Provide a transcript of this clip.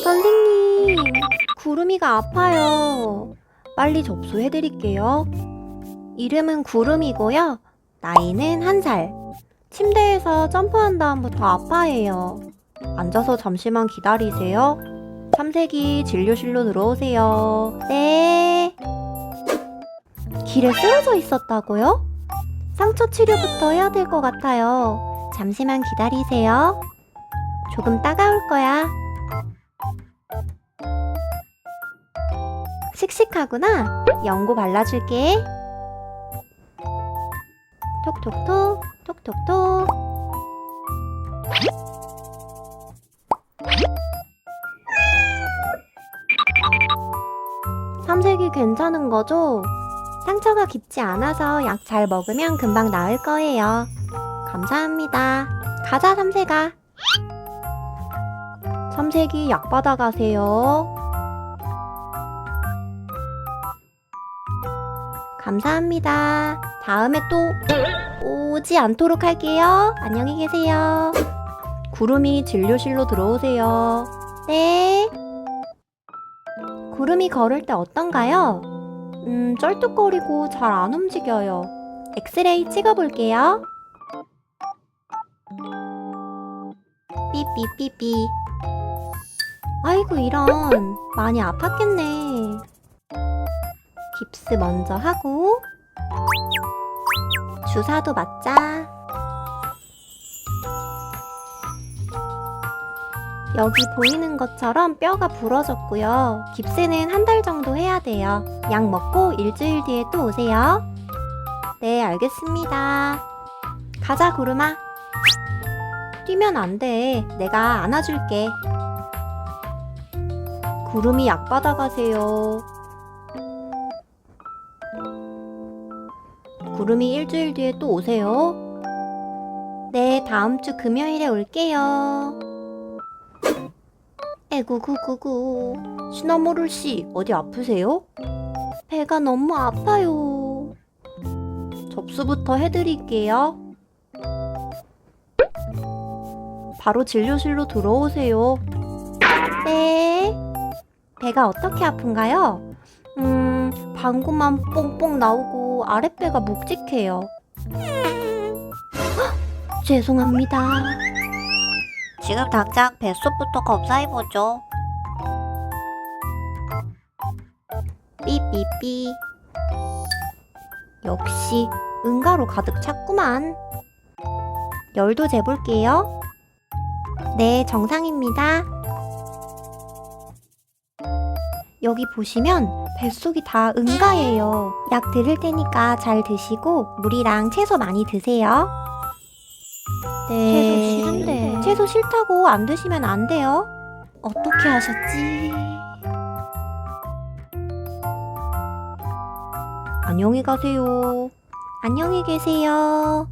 선생님, 구름이가 아파요. 빨리 접수해드릴게요. 이름은 구름이고요. 나이는 1살. 침대에서 점프한 다음부터 아파해요. 앉아서 잠시만 기다리세요. 참새기 진료실로 들어오세요. 네. 길에 쓰러져 있었다고요? 상처 치료부터 해야 될 것 같아요. 잠시만 기다리세요. 조금 따가울 거야. 씩씩하구나. 연고 발라줄게. 톡톡톡, 톡톡톡. 삼색이 괜찮은 거죠? 상처가 깊지 않아서 약 잘 먹으면 금방 나을 거예요. 감사합니다. 가자, 삼색아. 삼색이 약 받아가세요. 감사합니다. 다음에 또 오지 않도록 할게요. 안녕히 계세요. 구름이 진료실로 들어오세요. 네. 구름이 걸을 때 어떤가요? 쩔뚝거리고 잘 안 움직여요. 엑스레이 찍어볼게요. 삐삐삐삐. 아이고 이런, 많이 아팠겠네. 깁스 먼저 하고 주사도 맞자. 여기 보이는 것처럼 뼈가 부러졌고요. 깁스는 1달 정도 해야 돼요. 약 먹고 일주일 뒤에 또 오세요. 네, 알겠습니다. 가자, 구름아. 뛰면 안 돼. 내가 안아줄게. 구름이 약 받아가세요. 구름이 일주일 뒤에 또 오세요. 네, 다음 주 금요일에 올게요. 에구구구구. 시나모롤씨, 어디 아프세요? 배가 너무 아파요. 접수부터 해드릴게요. 바로 진료실로 들어오세요. 네. 배가 어떻게 아픈가요? 방구만 뽕뽕 나오고 아랫배가 묵직해요. 헉, 죄송합니다. 지금 당장 뱃속부터 검사해보죠. 삐삐삐. 역시 응가로 가득 찼구만. 열도 재볼게요. 네, 정상입니다. 여기 보시면 뱃속이 다 응가예요. 약 드릴 테니까 잘 드시고 물이랑 채소 많이 드세요. 네. 채소 싫은데. 채소 싫다고 안 드시면 안 돼요. 어떻게 하셨지? 안녕히 가세요. 안녕히 계세요.